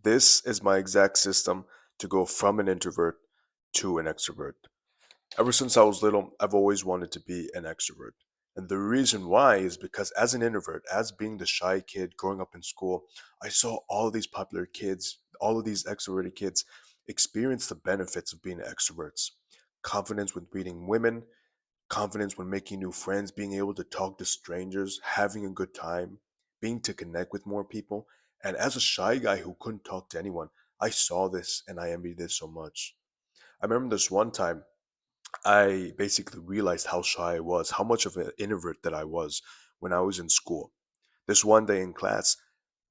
This is my exact system to go from an introvert to an extrovert. Ever since I was little, I've always wanted to be an extrovert. And the reason why is because as an introvert, as being the shy kid growing up in school, I saw all of these popular kids, all of these extroverted kids experience the benefits of being extroverts. Confidence with meeting women, confidence when making new friends, being able to talk to strangers, having a good time, being to connect with more people. And as a shy guy who couldn't talk to anyone, I saw this and I envied this so much. I remember this one time I basically realized how shy I was, how much of an introvert that I was when I was in school. This one day in class,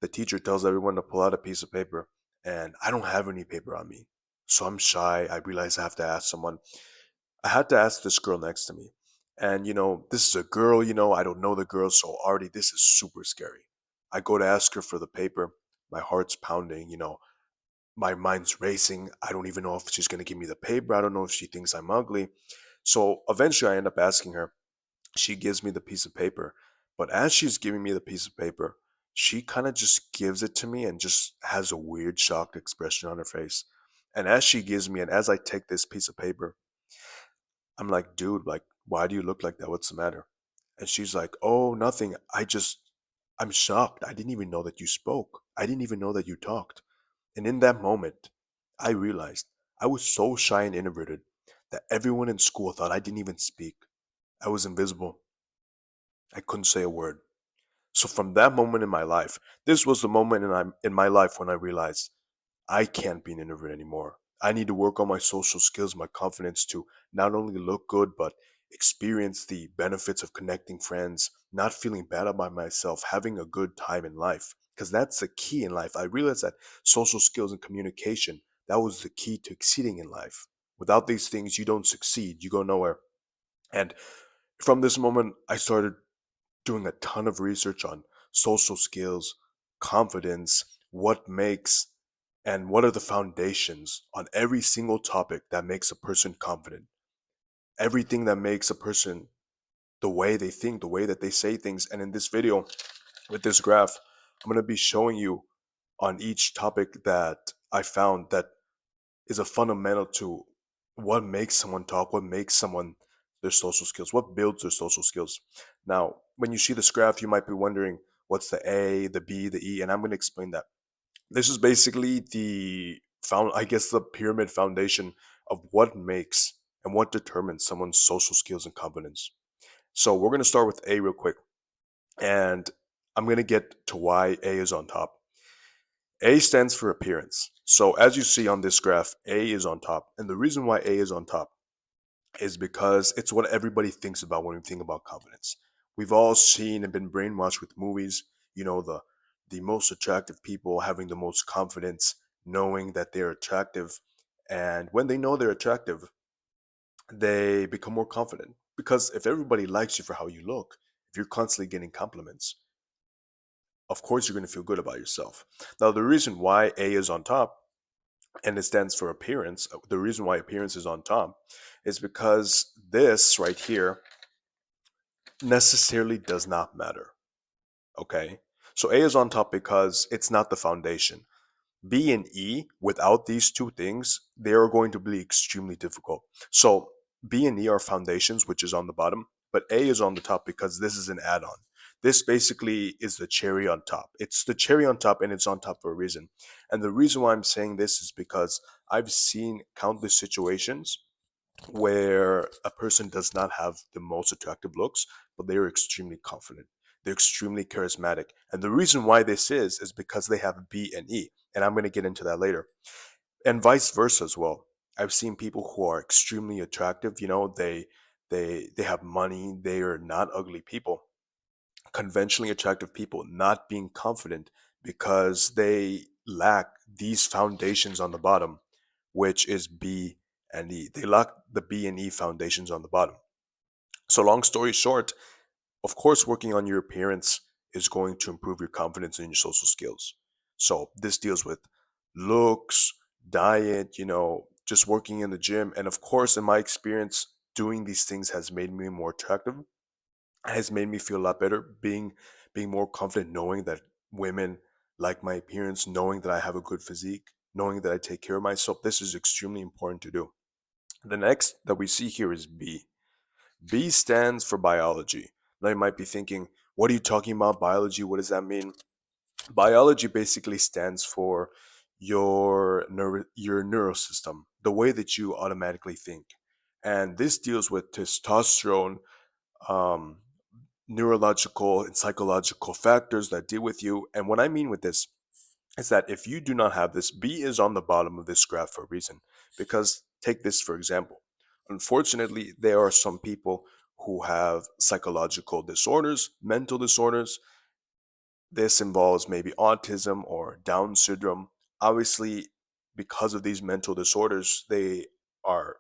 the teacher tells everyone to pull out a piece of paper, and I don't have any paper on me. So I'm shy. I realize I have to ask someone. I had to ask this girl next to me. And, this is a girl, I don't know the girl, so already this is super scary. I go to ask her for the paper. My heart's pounding, my mind's racing. I don't even know if she's going to give me the paper. I don't know if she thinks I'm ugly. So eventually I end up asking her. She gives me the piece of paper. But as she's giving me the piece of paper, she kind of just gives it to me and just has a weird shocked expression on her face. And as she gives me, and as I take this piece of paper, I'm like, dude, like, why do you look like that? What's the matter? And she's like, oh, nothing. I'm shocked. I didn't even know that you spoke. I didn't even know that you talked. And in that moment, I realized I was so shy and introverted that everyone in school thought I didn't even speak. I was invisible. I couldn't say a word. So from that moment in my life, this was the moment in my life when I realized I can't be an introvert anymore. I need to work on my social skills, my confidence to not only look good, but experience the benefits of connecting friends, not feeling bad about myself, having a good time in life. Because that's the key in life. I realized that social skills and communication, that was the key to exceeding in life. Without these things, you don't succeed, you go nowhere. And from this moment, I started doing a ton of research on social skills, confidence, what makes and what are the foundations on every single topic that makes a person confident. Everything that makes a person the way they think, the way that they say things. And in this video, with this graph, I'm going to be showing you on each topic that I found that is a fundamental to what makes someone talk, what makes someone their social skills, what builds their social skills. Now, when you see this graph, you might be wondering what's the A, the B, the E, and I'm going to explain that. This is basically I guess, the pyramid foundation of what makes and what determines someone's social skills and confidence. So we're going to start with A real quick, and I'm going to get to why A is on top. A stands for appearance. So as you see on this graph, A is on top. And the reason why A is on top is because it's what everybody thinks about when we think about confidence. We've all seen and been brainwashed with movies, the most attractive people having the most confidence, knowing that they're attractive. And when they know they're attractive, they become more confident. Because if everybody likes you for how you look, if you're constantly getting compliments, of course you're going to feel good about yourself. Now, the reason why A is on top and it stands for appearance. The reason why appearance is on top is because this right here necessarily does not matter. Okay. So A is on top because it's not the foundation. B and E, without these two things, they are going to be extremely difficult. So B and E are foundations, which is on the bottom, but A is on the top because this is an add on. This basically is the cherry on top. It's the cherry on top and it's on top for a reason. And the reason why I'm saying this is because I've seen countless situations where a person does not have the most attractive looks, but they are extremely confident. They're extremely charismatic. And the reason why this is because they have B and E. And I'm going to get into that later. And vice versa as well. I've seen people who are extremely attractive, they have money, they are not ugly people. Conventionally attractive people not being confident because they lack these foundations on the bottom, which is B and E. They lack the B and E foundations on the bottom. So, long story short, of course, working on your appearance is going to improve your confidence and your social skills. So, this deals with looks, diet, just working in the gym. And of course, in my experience, doing these things has made me more attractive, has made me feel a lot better, being more confident knowing that women like my appearance, knowing that I have a good physique, knowing that I take care of myself. This is extremely important to do. The next that we see here is B. B stands for biology. Now you might be thinking, what are you talking about? Biology? What does that mean? Biology basically stands for your neurosystem, the way that you automatically think. And this deals with testosterone, um, neurological and psychological factors that deal with you. And what I mean with this is that if you do not have this, B is on the bottom of this graph for a reason. Because take this for example. Unfortunately, there are some people who have psychological disorders, mental disorders. This involves maybe autism or Down syndrome. Obviously, because of these mental disorders, are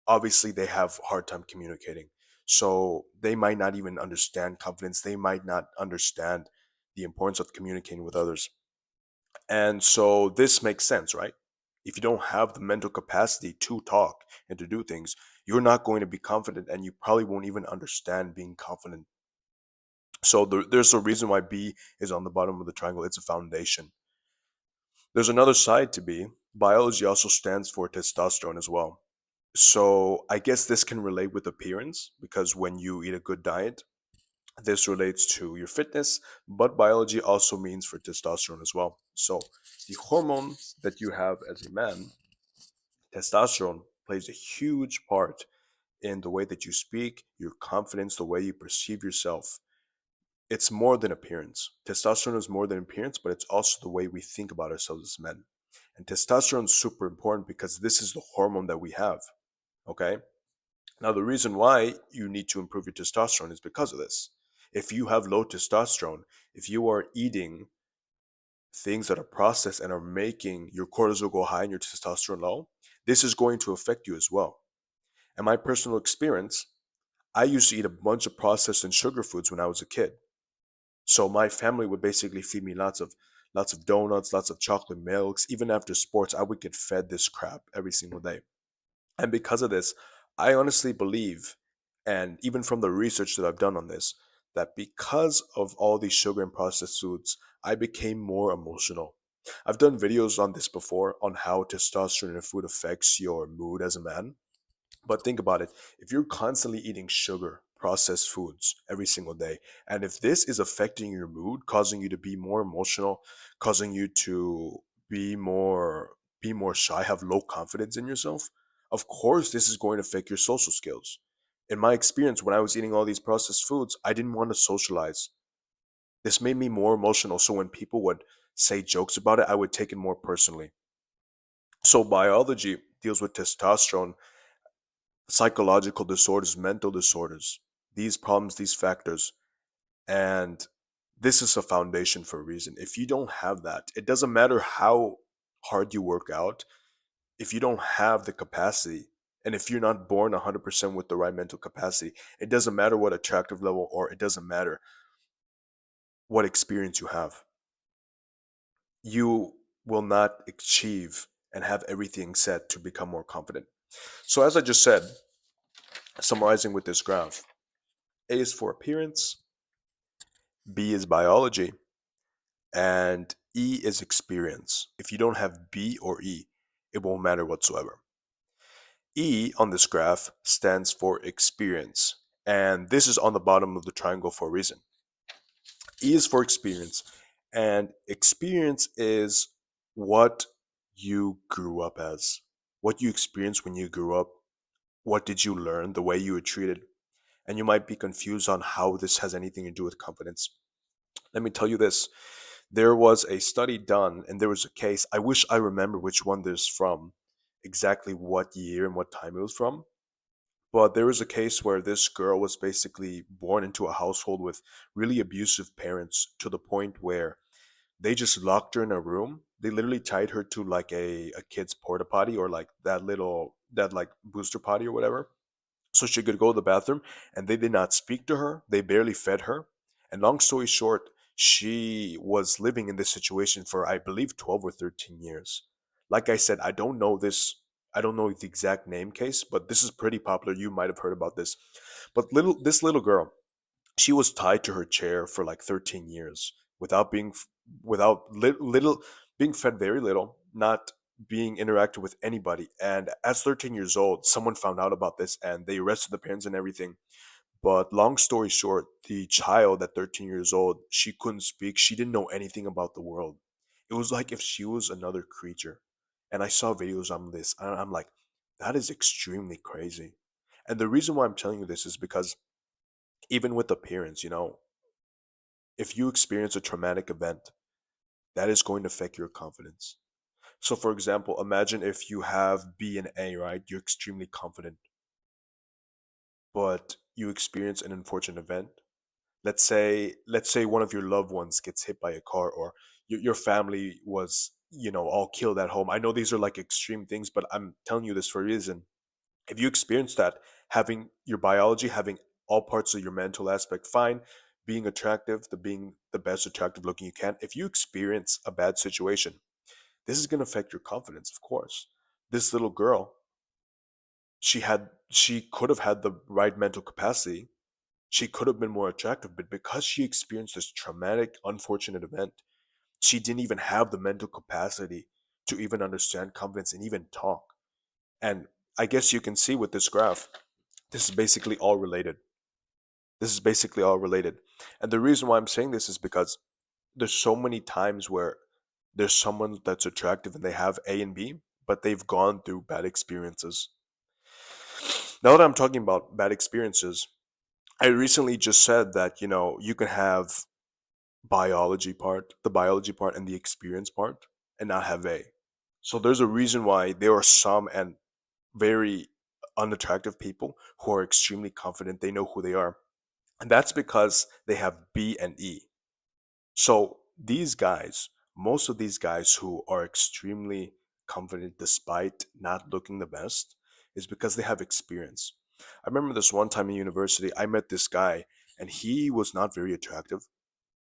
they have a hard time communicating. So they might not even understand confidence. They might not understand the importance of communicating with others. And so this makes sense, right? If you don't have the mental capacity to talk and to do things, you're not going to be confident and you probably won't even understand being confident. So there's a reason why B is on the bottom of the triangle. It's a foundation. There's another side to B. Biology also stands for testosterone as well. So I guess this can relate with appearance because when you eat a good diet, this relates to your fitness, but biology also means for testosterone as well. So the hormone that you have as a man, testosterone, plays a huge part in the way that you speak, your confidence, the way you perceive yourself. It's more than appearance. Testosterone is more than appearance, but it's also the way we think about ourselves as men. And testosterone is super important because this is the hormone that we have. Okay. Now, the reason why you need to improve your testosterone is because of this. If you have low testosterone, if you are eating things that are processed and are making your cortisol go high and your testosterone low, this is going to affect you as well. In my personal experience, I used to eat a bunch of processed and sugar foods when I was a kid. So my family would basically feed me lots of donuts, lots of chocolate milks. Even after sports, I would get fed this crap every single day. And because of this, I honestly believe, and even from the research that I've done on this, that because of all these sugar and processed foods, I became more emotional. I've done videos on this before on how testosterone in food affects your mood as a man. But think about it. If you're constantly eating sugar, processed foods every single day, and if this is affecting your mood, causing you to be more emotional, causing you to be more be more shy, have low confidence in yourself, of course this is going to affect your social skills. In my experience, when I was eating all these processed foods, I didn't want to socialize. This made me more emotional, so when people would say jokes about it, I would take it more personally. So biology deals with testosterone, psychological disorders, mental disorders, these problems, these factors. And this is a foundation for a reason. If you don't have that, it doesn't matter how hard you work out, if you don't have the capacity, and if you're not born 100% with the right mental capacity, it doesn't matter what attractive level or it doesn't matter what experience you have. You will not achieve and have everything set to become more confident. So, as I just said, summarizing with this graph, A is for appearance, B is biology, and E is experience. If you don't have B or E, it won't matter whatsoever. E on this graph stands for experience, and this is on the bottom of the triangle for a reason. E is for experience, and experience is what you grew up as, what you experienced when you grew up, what did you learn, the way you were treated. And you might be confused on how this has anything to do with confidence. Let me tell you this. There was a study done, and there was a case. I wish I remember which one this from, exactly what year and what time it was from. But there was a case where this girl was basically born into a household with really abusive parents to the point where they just locked her in a room. They literally tied her to like a kid's porta potty or like that like booster potty or whatever, so she could go to the bathroom, and they did not speak to her. They barely fed her. And long story short, she was living in this situation for, I believe, 12 or 13 years. Like I said, I don't know the exact name case, but this is pretty popular. You might have heard about this. But this little girl, she was tied to her chair for like 13 years without being without little, being fed very little, not being interacted with anybody. And as 13 years old, someone found out about this and they arrested the parents and everything. But long story short, the child at 13 years old, she couldn't speak. She didn't know anything about the world. It was like if she was another creature. And I saw videos on this, and I'm like, that is extremely crazy. And the reason why I'm telling you this is because even with the parents, if you experience a traumatic event, that is going to affect your confidence. So, for example, imagine if you have B and A, right? You're extremely confident, but you experience an unfortunate event. Let's say one of your loved ones gets hit by a car, or your family was, all killed at home. I know these are like extreme things, but I'm telling you this for a reason. If you experience that, having your biology, having all parts of your mental aspect fine, being attractive, the being the best attractive looking you can, if you experience a bad situation, this is going to affect your confidence, of course. This little girl, she could have had the right mental capacity. She could have been more attractive, but because she experienced this traumatic, unfortunate event, she didn't even have the mental capacity to even understand confidence and even talk. And I guess you can see with this graph, this is basically all related. This is basically all related. And the reason why I'm saying this is because there's so many times where there's someone that's attractive and they have A and B, but they've gone through bad experiences. Now that I'm talking about bad experiences, I recently just said that, you can have the biology part and the experience part, and not have A. So there's a reason why there are some and very unattractive people who are extremely confident. They know who they are. And that's because they have B and E. So these guys, most of these guys who are extremely confident despite not looking the best, is because they have experience. I remember this one time in university, I met this guy and he was not very attractive.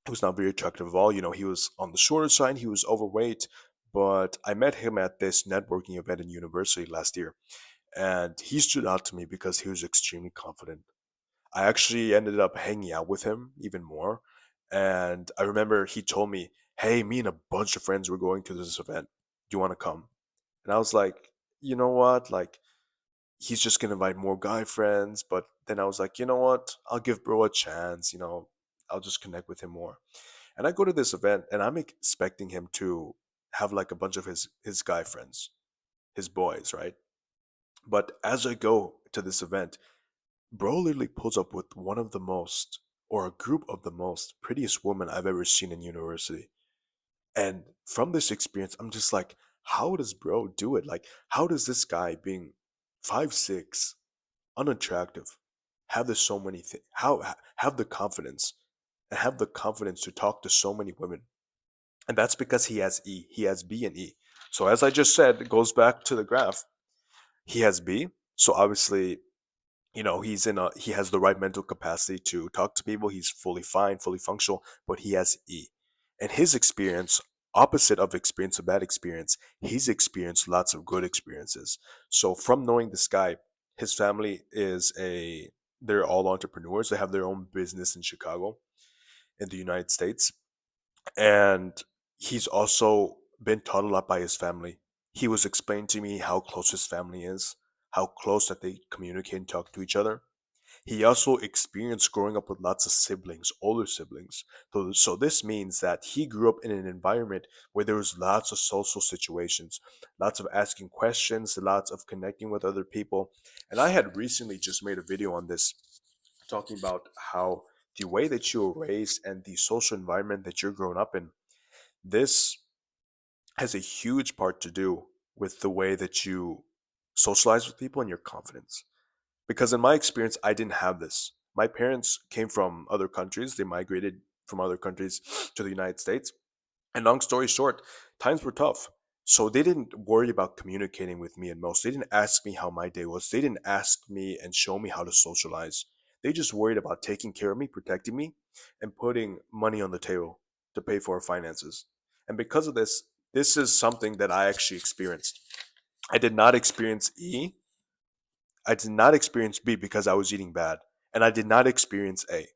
He was not very attractive at all. He was on the shorter side, he was overweight, but I met him at this networking event in university last year, and he stood out to me because he was extremely confident. I actually ended up hanging out with him even more. And I remember he told me, "Hey, me and a bunch of friends were going to this event. Do you want to come?" And I was like, you know what? Like, he's just going to invite more guy friends. But then I was like, you know what? I'll give bro a chance. I'll just connect with him more. And I go to this event and I'm expecting him to have like a bunch of his guy friends, his boys, right? But as I go to this event, bro literally pulls up with one of the most, or a group of the most prettiest women I've ever seen in university. And from this experience, I'm just like, how does bro do it? Like, how does this guy being 5'6", unattractive, have this so many things? Have the confidence and have the confidence to talk to so many women? And that's because he has E. He has B and E. So as I just said, it goes back to the graph. He has B. So obviously, he has the right mental capacity to talk to people. He's fully fine, fully functional, but he has E. And his experience, opposite of experience a bad experience, he's experienced lots of good experiences. So from knowing this guy, his family they're all entrepreneurs. They have their own business in Chicago, in the United States. And he's also been taught a lot by his family. He was explaining to me how close his family is, how close that they communicate and talk to each other. He also experienced growing up with lots of siblings, older siblings. So this means that he grew up in an environment where there was lots of social situations, lots of asking questions, lots of connecting with other people. And I had recently just made a video on this, talking about how the way that you were raised and the social environment that you're growing up in, this has a huge part to do with the way that you socialize with people and your confidence. Because in my experience, I didn't have this. My parents came from other countries. They migrated from other countries to the United States. And long story short, times were tough. So they didn't worry about communicating with me, and most. They didn't ask me how my day was. They didn't ask me and show me how to socialize. They just worried about taking care of me, protecting me, and putting money on the table to pay for our finances. And because of this, this is something that I actually experienced. I did not experience E. I did not experience B because I was eating bad. And I did not experience A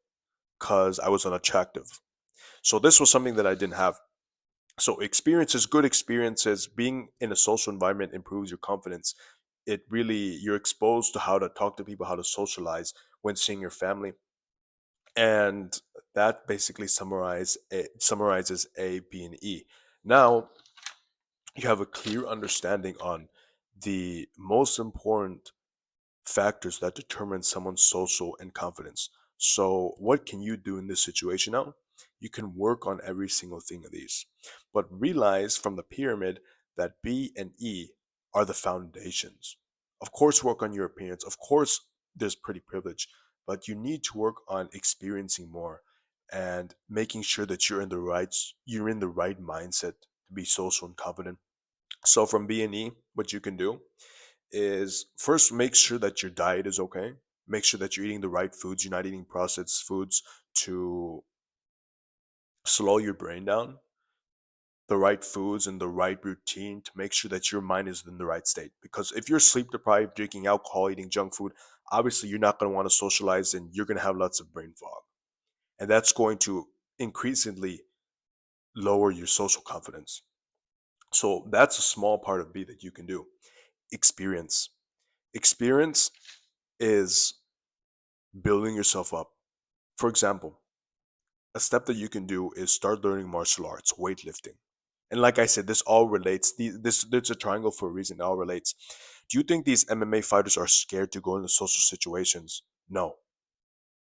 because I was unattractive. So this was something that I didn't have. So experiences, good experiences, being in a social environment improves your confidence. It really, you're exposed to how to talk to people, how to socialize when seeing your family. And that basically summarizes A, B, and E. Now you have a clear understanding on the most important factors that determine someone's social and confidence. So, what can you do in this situation now? You can work on every single thing of these, but realize from the pyramid that B and E are the foundations. Of course, work on your appearance. Of course, there's pretty privilege, but you need to work on experiencing more and making sure that you're in the right mindset to be social and confident. So from B and E, what you can do is first make sure that your diet is okay. Make sure that you're eating the right foods. You're not eating processed foods to slow your brain down. The right foods and the right routine to make sure that your mind is in the right state. Because if you're sleep deprived, drinking alcohol, eating junk food, obviously you're not going to want to socialize and you're going to have lots of brain fog. And that's going to increasingly lower your social confidence. So that's a small part of B that you can do. Experience. Experience is building yourself up. For example, a step that you can do is start learning martial arts, weightlifting. And like I said, this all relates. There's a triangle for a reason. It all relates. Do you think these MMA fighters are scared to go into social situations? No.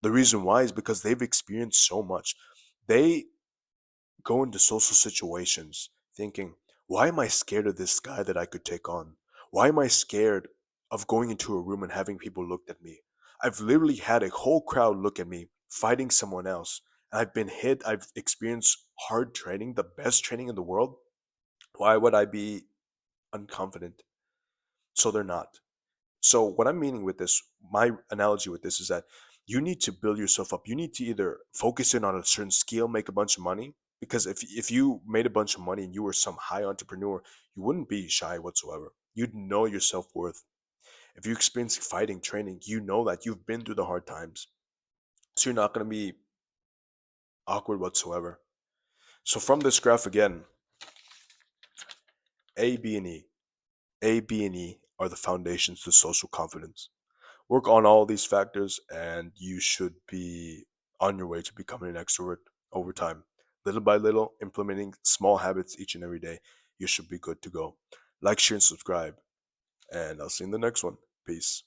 The reason why is because they've experienced so much. They go into social situations thinking, why am I scared of this guy that I could take on? Why am I scared of going into a room and having people look at me? I've literally had a whole crowd look at me fighting someone else. And I've been hit. I've experienced hard training, the best training in the world. Why would I be unconfident? So they're not. So what I'm meaning with this, my analogy with this is that you need to build yourself up. You need to either focus in on a certain skill, make a bunch of money. Because if you made a bunch of money and you were some high entrepreneur, you wouldn't be shy whatsoever. You'd know your self worth. If you experience fighting training, you know that you've been through the hard times. So you're not going to be awkward whatsoever. So from this graph again, A, B, and E. A, B, and E are the foundations to social confidence. Work on all these factors and you should be on your way to becoming an extrovert over time. Little by little, implementing small habits each and every day, you should be good to go. Like, share, and subscribe, and I'll see you in the next one. Peace.